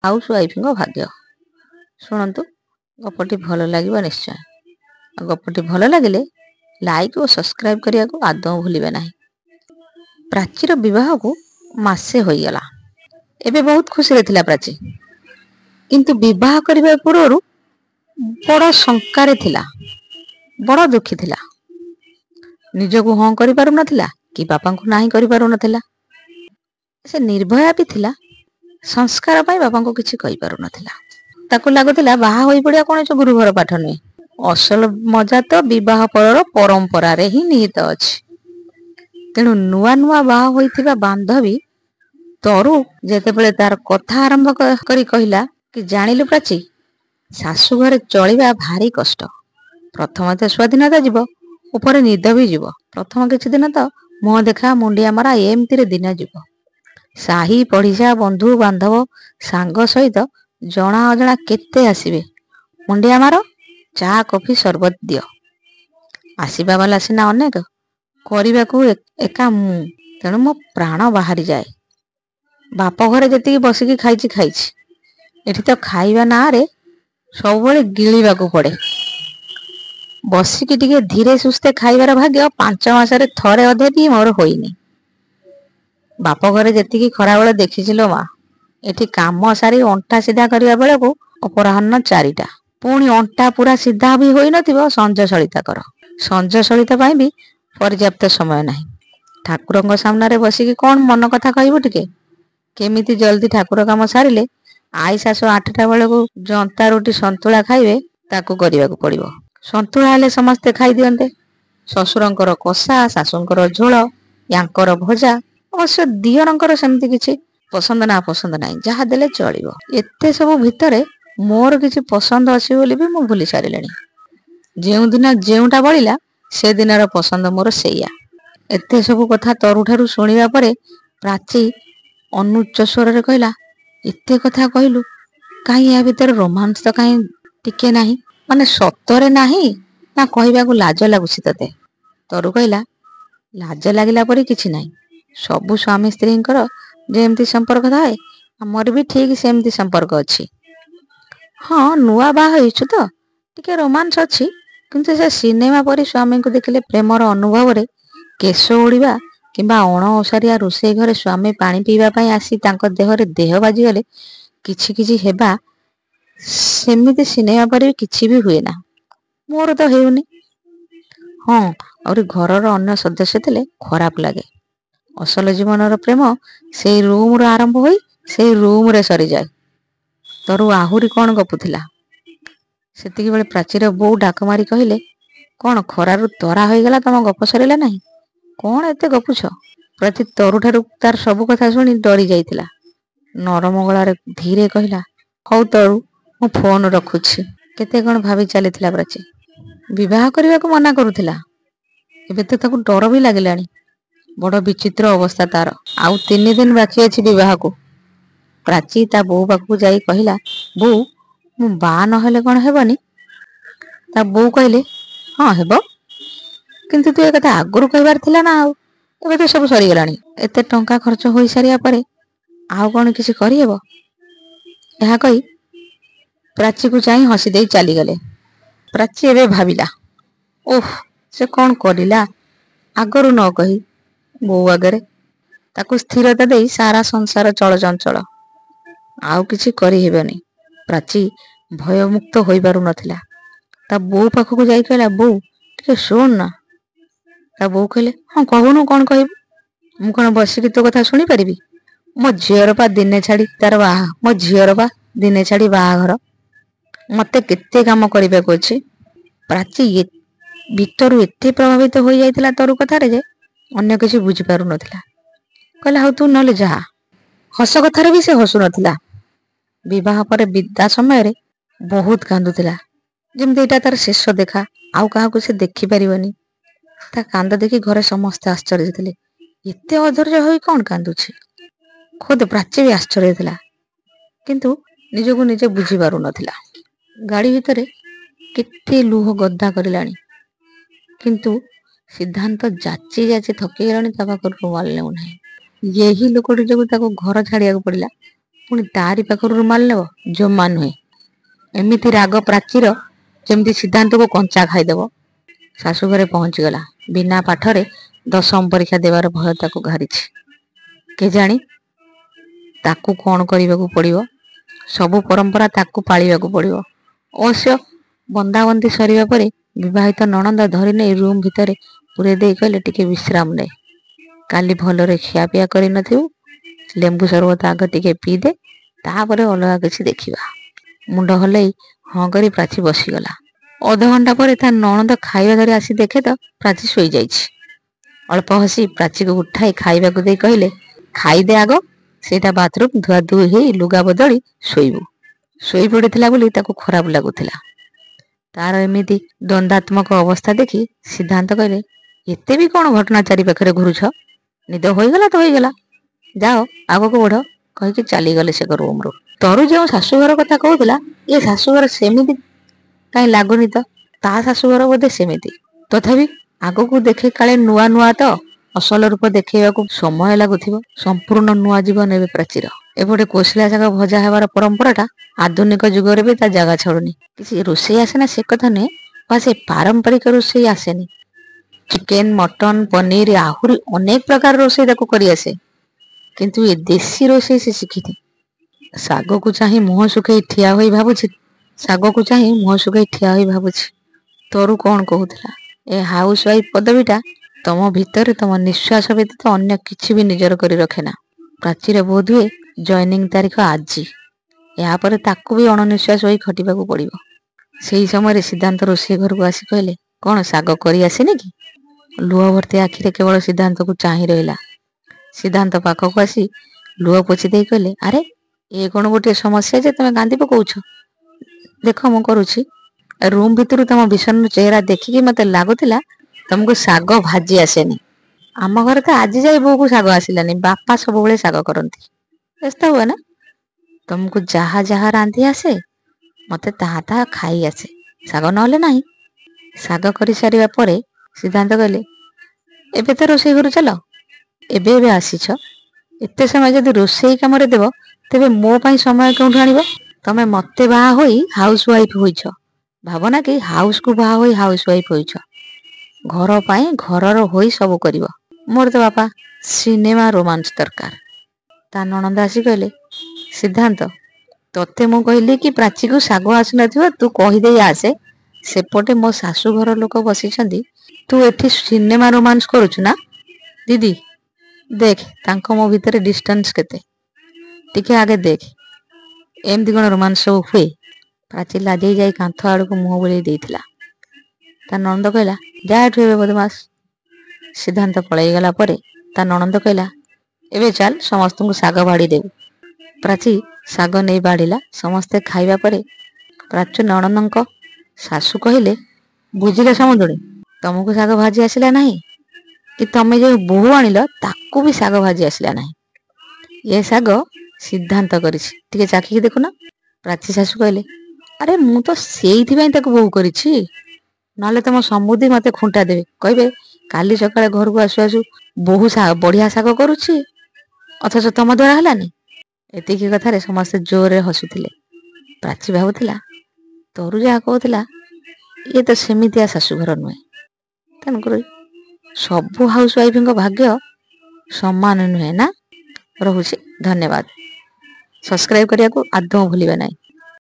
House ୱାଇଫଙ୍କ ଭାଗ୍ୟ। ଶୁଣନ୍ତୁ, ଗପଟି ଭଲ ଲାଗିବ ନିଶ୍ଚୟ। ଆଉ ଗପଟି ଭଲ ଲାଗିଲେ ଲାଇକ୍ ଓ ସବସ୍କ୍ରାଇବ କରିବାକୁ ଆଦୌ ଭୁଲିବେ ନାହିଁ। ପ୍ରାଚୀର ବିବାହକୁ ମାସେ ହୋଇଗଲା। ଏବେ ବହୁତ ଖୁସିରେ ଥିଲା ପ୍ରାଚୀ, କିନ୍ତୁ ବିବାହ କରିବା ପୂର୍ବରୁ ବଡ଼ ଶଙ୍କାରେ ଥିଲା, ବଡ଼ ଦୁଃଖୀ ଥିଲା। ନିଜକୁ ହଁ କରିପାରୁନଥିଲା କି ବାପାଙ୍କୁ ନାହିଁ କରିପାରୁନଥିଲା। ସେ ନିର୍ଭୟା ବି ଥିଲା, ସଂସ୍କାର ପାଇଁ ବାପାଙ୍କୁ କିଛି କହିପାରୁନଥିଲା। ତାକୁ ଲାଗୁଥିଲା ବାହା ହୋଇ ପଡ଼ିବା କୌଣସି ଗୁରୁଘର ପାଠ ନୁହେଁ। ଅସଲ ମଜା ତ ବିବାହ ପରର ପରମ୍ପରାରେ ହିଁ ନିହିତ ଅଛି। ତେଣୁ ନୂଆ ନୂଆ ବାହା ହୋଇଥିବା ବାନ୍ଧବୀ ତରୁ ଯେତେବେଳେ ତାର କଥା ଆରମ୍ଭ କରି କହିଲା କି ଜାଣିଲୁ ପ୍ରାଚୀ, ଶାଶୁ ଘରେ ଚଳିବା ଭାରି କଷ୍ଟ। ପ୍ରଥମେ ତ ସ୍ୱାଧୀନତା ଯିବ, ଉପରେ ନିଦ ବି ଯିବ। ପ୍ରଥମ କିଛି ଦିନ ତ ମୁହଁ ଦେଖା ମୁଣ୍ଡିଆ ମରା ଏମିତିରେ ଦିନ ଯିବ। ସାହି ପଡ଼ିଶା ବନ୍ଧୁ ବାନ୍ଧବ ସାଙ୍ଗ ସହିତ ଜଣା ଅଜଣା କେତେ ଆସିବେ। ମୁଣ୍ଡିଆ ମାର, ଚା କଫି ସରବତ ଦିଅ। ଆସିବା ବାଲା ସିନା ଅନେକ, କରିବାକୁ ଏକା ମୁଁ। ତେଣୁ ମୋ ପ୍ରାଣ ବାହାରିଯାଏ। ବାପ ଘରେ ଯେତିକି ବସିକି ଖାଇଛି, ଏଠି ତ ଖାଇବା ନାଁରେ ସବୁବେଳେ ଗିଳିବାକୁ ପଡ଼େ। ବସିକି ଟିକେ ଧୀରେ ସୁସ୍ଥେ ଖାଇବାର ଭାଗ୍ୟ 5 ମାସରେ ଥରେ ଅଧେ ବି ମୋର ହୋଇନି। ବାପ ଘରେ ଯେତିକି ଖରାବେଳେ ଦେଖିଚିଲୋ ମା, ଏଠି କାମ ସାରି ଅଣ୍ଟା ସିଧା କରିବା ବେଳକୁ ଅପରାହ୍ନ 4ଟା। ପୁଣି ଅଣ୍ଟା ପୁରା ସିଧା ବି ହୋଇନଥିବ ସଞ୍ଜ ସଳିତା କର। ସଞ୍ଜ ସଳିତା ପାଇଁ ବି ପର୍ଯ୍ୟାପ୍ତ ସମୟ ନାହିଁ। ଠାକୁରଙ୍କ ସାମ୍ନାରେ ବସିକି କଣ ମନ କଥା କହିବୁ ଟିକେ? କେମିତି ଜଲ୍ଦି ଠାକୁର କାମ ସାରିଲେ ଆଇ ଶାଶୁ 8ଟା ବେଳକୁ ଜନ୍ତା ରୁଟି ସନ୍ତୁଳା ଖାଇବେ, ତାକୁ କରିବାକୁ ପଡ଼ିବ। ସନ୍ତୁଳା ହେଲେ ସମସ୍ତେ ଖାଇଦିଅନ୍ତେ। ଶ୍ୱଶୁରଙ୍କର କଷା, ଶାଶୁଙ୍କର ଝୋଳ, ୟାଙ୍କର ଭଜା। ଅବଶ୍ୟ ଦିଅରଙ୍କର ସେମିତି କିଛି ପସନ୍ଦ ନା ପସନ୍ଦ ନାହିଁ, ଯାହା ଦେଲେ ଚଳିବ। ଏତେ ସବୁ ଭିତରେ ମୋର କିଛି ପସନ୍ଦ ଅଛି ବୋଲି ବି ମୁଁ ଭୁଲି ସାରିଲିଣି। ଯେଉଁଦିନ ଯେଉଁଟା ବଳିଲା ସେଦିନର ପସନ୍ଦ ମୋର ସେଇଆ। ଏତେ ସବୁ କଥା ତରୁଠାରୁ ଶୁଣିବା ପରେ ପ୍ରାଚୀ ଅନୁଚ୍ଚ ସ୍ୱରରେ କହିଲା, ଏତେ କଥା କହିଲୁ, କାହିଁ ୟା ଭିତରେ ରୋମାନ୍ସ ତ କାହିଁ ଟିକେ ନାହିଁ? ମାନେ ସତରେ ନାହିଁ ନା କହିବାକୁ ଲାଜ ଲାଗୁଛି ତତେ? ତରୁ କହିଲା, ଲାଜ ଲାଗିଲା ପରି କିଛି ନାହିଁ। ସବୁ ସ୍ୱାମୀ ସ୍ତ୍ରୀଙ୍କର ଯେମିତି ସମ୍ପର୍କ ଥାଏ, ଆମର ବି ଠିକ ସେମିତି ସମ୍ପର୍କ ଅଛି। ହଁ, ନୂଆ ବାହା ହେଇଛୁ ତ ଟିକେ ରୋମାନ୍ସ ଅଛି, କିନ୍ତୁ ସେ ସିନେମା ପରି ସ୍ୱାମୀଙ୍କୁ ଦେଖିଲେ ପ୍ରେମର ଅନୁଭବରେ କେଶ ଉଡ଼ିବା କିମ୍ବା ଅଣଓସାରିଆ ରୋଷେଇ ଘରେ ସ୍ୱାମୀ ପାଣି ପିଇବା ପାଇଁ ଆସି ତାଙ୍କ ଦେହରେ ଦେହ ବାଜିଗଲେ କିଛି କିଛି ହେବା, ସେମିତି ସିନେମା ପରି କିଛି ବି ହୁଏ ନା। ମୋର ତ ହେଉନି। ହଁ, ଆହୁରି ଘରର ଅନ୍ୟ ସଦସ୍ୟ ଥିଲେ ଖରାପ ଲାଗେ। ଅସଲ ଜୀବନର ପ୍ରେମ ସେଇ ରୁମରୁ ଆରମ୍ଭ ହୋଇ ସେଇ ରୁମରେ ସରିଯାଏ। ତରୁ ଆହୁରି କଣ ଗପୁଥିଲା। ସେତିକି ବେଳେ ପ୍ରାଚୀର ବୋଉ ଡାକ ମାରି କହିଲେ, କଣ ଖରାରୁ ତରା ହୋଇଗଲା, ତମ ଗପ ସରିଲା ନାହିଁ? କଣ ଏତେ ଗପୁଛ? ପ୍ରାଚୀ ତରୁଠାରୁ ତାର ସବୁ କଥା ଶୁଣି ଡରି ଯାଇଥିଲା। ନରମ ଗଳାରେ ଧୀରେ କହିଲା, ହଉ ତରୁ, ମୁଁ ଫୋନ ରଖୁଛି। କେତେ କଣ ଭାବି ଚାଲିଥିଲା ପ୍ରାଚୀ। ବିବାହ କରିବାକୁ ମନା କରୁଥିଲା, ଏବେ ତ ତାକୁ ଡର ବି ଲାଗିଲାଣି। ବଡ଼ ବିଚିତ୍ର ଅବସ୍ଥା ତାର। ଆଉ 3 ଦିନ ବାକି ଅଛି ବିବାହକୁ। ପ୍ରାଚୀ ତା ବୋଉ ପାଖକୁ ଯାଇ କହିଲା, ବୋଉ, ମୁଁ ବାହା ନହେଲେ କଣ ହେବନି? ତା ବୋଉ କହିଲେ, ହଁ ହେବ, କିନ୍ତୁ ତୁ ଏ କଥା ଆଗରୁ କହିବାର ଥିଲା ନା। ଆଉ ଏବେ ତ ସବୁ ସରିଗଲାଣି। ଏତେ ଟଙ୍କା ଖର୍ଚ୍ଚ ହୋଇସାରିବା ପରେ ଆଉ କଣ କିଛି କରିହେବ? ଏହା କହି ପ୍ରାଚୀକୁ ଚାହିଁ ହସି ଦେଇ ଚାଲିଗଲେ। ପ୍ରାଚୀ ଏବେ ଭାବିଲା, ଓଃ, ସେ କଣ କରିଲା? ଆଗରୁ ନ କହି ବୋଉ ଆଗରେ। ତାକୁ ସ୍ଥିରତା ଦେଇ ସାରା ସଂସାର ଚଳଚଞ୍ଚଳ। ଆଉ କିଛି କରିହେବନି। ପ୍ରାଚୀ ଭୟମୁକ୍ତ ହୋଇପାରୁନଥିଲା। ତା ବୋଉ ପାଖକୁ ଯାଇ କହିଲା, ବୋଉ, ଟିକେ ଶୁଣ ନା। ତା ବୋଉ କହିଲେ, ହଁ କହୁନୁ, କଣ କହିବୁ? ମୁଁ କଣ ବସିକି ତୋ କଥା ଶୁଣିପାରିବି? ମୋ ଝିଅର ବା ଦିନେ ଛାଡ଼ି ବାହାଘର। ମତେ କେତେ କାମ କରିବାକୁ ଅଛି। ପ୍ରାଚୀ ଭିତରୁ ଏତେ ପ୍ରଭାବିତ ହୋଇଯାଇଥିଲା ତରୁ କଥାରେ ଯେ ଅନ୍ୟ କିଛି ବୁଝିପାରୁନଥିଲା। କହିଲା, ହଉ ତୁ ନହେଲେ ଯା। ହସ କଥାରେ ବି ସେ ହସୁନଥିଲା। ବିବାହ ପରେ ବିଦା ସମୟରେ ବହୁତ କାନ୍ଦୁଥିଲା, ଯେମିତି ଏଇଟା ତାର ଶେଷ ଦେଖା, ଆଉ କାହାକୁ ସେ ଦେଖିପାରିବନି। ତା କାନ୍ଦ ଦେଖି ଘରେ ସମସ୍ତେ ଆଶ୍ଚର୍ଯ୍ୟ ଥିଲେ। ଏତେ ଅଧୈର୍ଯ୍ୟ ହୋଇ କଣ କାନ୍ଦୁଛି? ଖୋଦ ପ୍ରାଚୀ ବି ଆଶ୍ଚର୍ଯ୍ୟ ଥିଲା, କିନ୍ତୁ ନିଜକୁ ନିଜେ ବୁଝି ପାରୁନଥିଲା। ଗାଡ଼ି ଭିତରେ କେତେ ଲୁହ ଗଦା କରିଲାଣି, କିନ୍ତୁ ସିଦ୍ଧାନ୍ତ ଯାଚି ଯାଚି ଥକିଗଲାଣି। ତା ପାଖରୁ ରୁମାଲ ନେଉନାହିଁ। ଏହି ଲୋକଟି ଯୋଗୁଁ ତାକୁ ଘର ଛାଡ଼ିବାକୁ ପଡ଼ିଲା। ପୁଣି ତାରି ପାଖରୁ ରୁମାଲ ନେବ, ଜମା ନୁହେଁ। ଏମିତି ରାଗ ପ୍ରାଚୀର ଯେମିତି ସିଦ୍ଧାନ୍ତକୁ କଞ୍ଚା ଖାଇଦେବ। ଶାଶୁ ଘରେ ପହଞ୍ଚିଗଲା। ବିନା ପାଠରେ ଦଶମ ପରୀକ୍ଷା ଦେବାର ଭୟ ତାକୁ ଘାରିଛି। କେଜାଣି ତାକୁ କଣ କରିବାକୁ ପଡ଼ିବ। ସବୁ ପରମ୍ପରା ତାକୁ ପାଳିବାକୁ ପଡ଼ିବ। ଅବଶ୍ୟ ବନ୍ଦାବନ୍ଦି ସରିବା ପରେ ବିବାହିତ ନଣନ୍ଦ ଧରି ନେଇ ରୁମ୍ ଭିତରେ ପୁରେଇ ଦେଇ କହିଲେ, ଟିକେ ବିଶ୍ରାମ ନେ। କାଲି ଭଲରେ ଖିଆପିଆ କରିନଥିବୁ, ଲେମ୍ବୁ ସରବତ ଆଗ ଟିକେ ପିଇଦେ, ତାପରେ ଅଲଗା କିଛି ଦେଖିବା। ମୁଣ୍ଡ ହଲେଇ ହଁ କରି ପ୍ରାଚୀ ବସିଗଲା। ଅଧଘଣ୍ଟା ପରେ ତା ନଣନ୍ଦ ଖାଇବା ଧରି ଆସି ଦେଖେ ତ ପ୍ରାଚୀ ଶୋଇଯାଇଛି। ଅଳ୍ପ ହସି ପ୍ରାଚୀକୁ ଉଠାଇ ଖାଇବାକୁ ଦେଇ କହିଲେ, ଖାଇଦେ ଆଗ, ସେଇଟା ବାଥରୁମ୍ ଧୁଆ ଧୁଇ ହେଇ ଲୁଗା ବଦଳି ଶୋଇବୁ। ଶୋଇ ପଡ଼ିଥିଲା ବୋଲି ତାକୁ ଖରାପ ଲାଗୁଥିଲା। ତାର ଏମିତି ଦ୍ୱନ୍ଦାତ୍ମକ ଅବସ୍ଥା ଦେଖି ସିଦ୍ଧାନ୍ତ କହିଲେ, ଏତେ ବି କଣ ଘଟଣା ଚାରି ପାଖରେ ଘୁରୁଛ? ନିଦ ହୋଇଗଲା ତ ହୋଇଗଲା, ଯାଅ ଆଗକୁ ବଢ, କହିକି ଚାଲିଗଲେ ସେ ରୁମରୁ। ତରୁ ଯେଉଁ ଶାଶୁଘର କଥା କହୁଥିଲା, ଏ ଶାଶୁଘର ସେମିତି କାହିଁ ଲାଗୁନି ତ। ତା ଶାଶୁଘର ବୋଧେ ସେମିତି। ତଥାପି ଆଗକୁ ଦେଖେ କାଳେ ନୂଆ ନୂଆ ତ, ଅସଲ ରୂପ ଦେଖେଇବାକୁ ସମୟ ଲାଗୁଥିବ। ସମ୍ପୂର୍ଣ୍ଣ ନୂଆ ଜୀବନ ଏବେ ପ୍ରାଚୀର। ଏପଟେ କୋଶଳା ଶାଗ ଭଜା ହେବାର ପରମ୍ପରାଟା ଆଧୁନିକ ଯୁଗରେ ବି ତା ଜାଗା ଛାଡୁନି। କିଛି ରୋଷେଇ ଆସେନା ସେ କଥା ନୁହେଁ, ବା ସେ ପାରମ୍ପରିକ ରୋଷେଇ ଆସେନି। ଚିକେନ, ମଟନ, ପନିର, ଆହୁରି ଅନେକ ପ୍ରକାର ରୋଷେଇ ତାକୁ କରିଆସେ। କିନ୍ତୁ ଏ ଦେଶୀ ରୋଷେଇ ସେ ଶିଖିନି। ଶାଗକୁ ଚାହିଁ ମୁହଁ ଶୁଖେଇ ଠିଆ ହୋଇ ଭାବୁଛି, ତୋରୁ କଣ କହୁଥିଲା, ଏ ହାଉସ ୱାଇଫ ପଦବୀଟା ତମ ଭିତରେ ତମ ନିଶ୍ୱାସ ବ୍ୟତୀତ ଅନ୍ୟ କିଛି ବି ନିଜର କରି ରଖେନା। ପ୍ରାଚୀର ବୋଧହୁଏ ଜଏନିଂ ତାରିଖ ଆଜି। ଏହାପରେ ତାକୁ ବି ଅଣନିଶ୍ୱାସ ହୋଇ ଖଟିବାକୁ ପଡ଼ିବ। ସେହି ସମୟରେ ସିଦ୍ଧାନ୍ତ ରୋଷେଇ ଘରକୁ ଆସି କହିଲେ, କଣ ଶାଗ କରି ଆସେନି କି? ଲୁହ ଭର୍ତ୍ତି ଆଖିରେ କେବଳ ସିଦ୍ଧାନ୍ତକୁ ଚାହିଁ ରହିଲା। ସିଦ୍ଧାନ୍ତ ପାଖକୁ ଆସି ଲୁହ ପୋଛି ଦେଇ କହିଲେ, ଆରେ ଏ କଣ ଗୋଟିଏ ସମସ୍ୟା ଯେ ତମେ କାନ୍ଦି ପକଉଛ? ଦେଖ ମୁଁ କରୁଛି। ରୁମ୍ ଭିତରୁ ତମ ବିଷଣ୍ଣ ଚେହେରା ଦେଖିକି ମତେ ଲାଗୁଥିଲା ତମକୁ ଶାଗ ଭାଜି ଆସେନି। ଆମ ଘରେ ତ ଆଜି ଯାଇ ବୋଉକୁ ଶାଗ ଆସିଲାନି, ବାପା ସବୁବେଳେ ଶାଗ କରନ୍ତି। ବ୍ୟସ୍ତ ହୁଏ ନା, ତମକୁ ଯାହା ଯାହା ରାନ୍ଧି ଆସେ, ମତେ ତାହା ତାହା ଖାଇ ଆସେ, ଶାଗ ନହେଲେ ନାହିଁ। ଶାଗ କରିସାରିବା ପରେ ସିଦ୍ଧାନ୍ତ କହିଲେ, ଏବେ ତ ରୋଷେଇ ଘରୁ ଚାଲ। ଏବେ ଏବେ ଆସିଛ, ଏତେ ସମୟ ଯଦି ରୋଷେଇ କାମରେ ଦେବ, ତେବେ ମୋ ପାଇଁ ସମୟ କେଉଁଠୁ ଆଣିବ? ତମେ ମତେ ବାହା ହୋଇ ହାଉସ ୱାଇଫ ହୋଇଛ, ଭାବନା କି ହାଉସକୁ ବାହା ହୋଇ ହାଉସ ୱାଇଫ ହୋଇଛ। ଘର ପାଇଁ ଘରର ହୋଇ ସବୁ କରିବ। ମୋର ତ ବାପା ସିନେମା ରୋମାନ୍ସ ଦରକାର। ତା ନଣନ୍ଦ ଆସି କହିଲେ, ସିଦ୍ଧାନ୍ତ, ତତେ ମୁଁ କହିଲି କି ପ୍ରାଚୀକୁ ଶାଗ ଆସୁନଥିବ ତୁ କହିଦେଇ ଆସେ, ସେପଟେ ମୋ ଶାଶୁଘର ଲୋକ ବସିଛନ୍ତି, ତୁ ଏଠି ସିନେମା ରୋମାନ୍ସ କରୁଛୁ ନା? ଦିଦି ଦେଖ ତାଙ୍କ ମୋ ଭିତରେ ଡିଷ୍ଟାନ୍ସ କେତେ, ଟିକେ ଆଗେ ଦେଖ, ଏମିତି କଣ ରୋମାନ୍ସ ସବୁ ହୁଏ? ପ୍ରାଚୀ ଲାଜେଇ ଯାଇ କାନ୍ଥ ଆଡ଼କୁ ମୁହଁ ବୁଲେଇ ଦେଇଥିଲା। ତା ନଣନ୍ଦ କହିଲା, ଯା ଏଠୁ ଏବେ ବଦମାସ। ସିଦ୍ଧାନ୍ତ ପଳେଇ ଗଲା ପରେ ତା ନଣନ୍ଦ କହିଲା, ଏବେ ଚାଲ ସମସ୍ତଙ୍କୁ ଶାଗ ବାଢ଼ି ଦେବୁ। ପ୍ରାଚୀ ଶାଗ ନେଇ ବାଢ଼ିଲା। ସମସ୍ତେ ଖାଇବା ପରେ ପ୍ରାଚୀ ନଣନ୍ଦଙ୍କ ଶାଶୁ କହିଲେ, ବୁଝିଲେ ସମୁଦୁଣୀ, ତମକୁ ଶାଗ ଭାଜି ଆସିଲା ନାହିଁ କି ତମେ ଯେଉଁ ବୋହୂ ଆଣିଲ ତାକୁ ବି ଶାଗ ଭାଜି ଆସିଲା ନାହିଁ। ଏ ଶାଗ ସିଦ୍ଧାନ୍ତ କରିଛି, ଟିକେ ଚାଖିକି ଦେଖୁନ। ପ୍ରାଚୀ ଶାଶୁ କହିଲେ, ଆରେ ମୁଁ ତ ସେଇଥିପାଇଁ ତାକୁ ବୋହୂ କରିଛି, ନହେଲେ ତମ ସମୁଦି ମତେ ଖୁଣ୍ଟା ଦେବେ, କହିବେ କାଲି ସକାଳେ ଘରକୁ ଆସୁ ଆସୁ ବୋହୂ ବଢିଆ ଶାଗ କରୁଛି, ଅଥଚ ତମ ଦ୍ୱାରା ହେଲାନି। ଏତିକି କଥାରେ ସମସ୍ତେ ଜୋରରେ ହସୁଥିଲେ। ପ୍ରାଚୀ ଭାବୁଥିଲା, ତରୁ ଯାହା କହୁଥିଲା, ଇଏ ତ ସେମିତିଆ ଶାଶୁଘର ନୁହେଁ। ତେଣୁକରି ସବୁ ହାଉସ ୱାଇଫଙ୍କ ଭାଗ୍ୟ ସମାନ ନୁହେଁ ନା। ରହୁଛି, ଧନ୍ୟବାଦ। ସବସ୍କ୍ରାଇବ କରିବାକୁ ଆଦୌ ଭୁଲିବେ ନାହିଁ।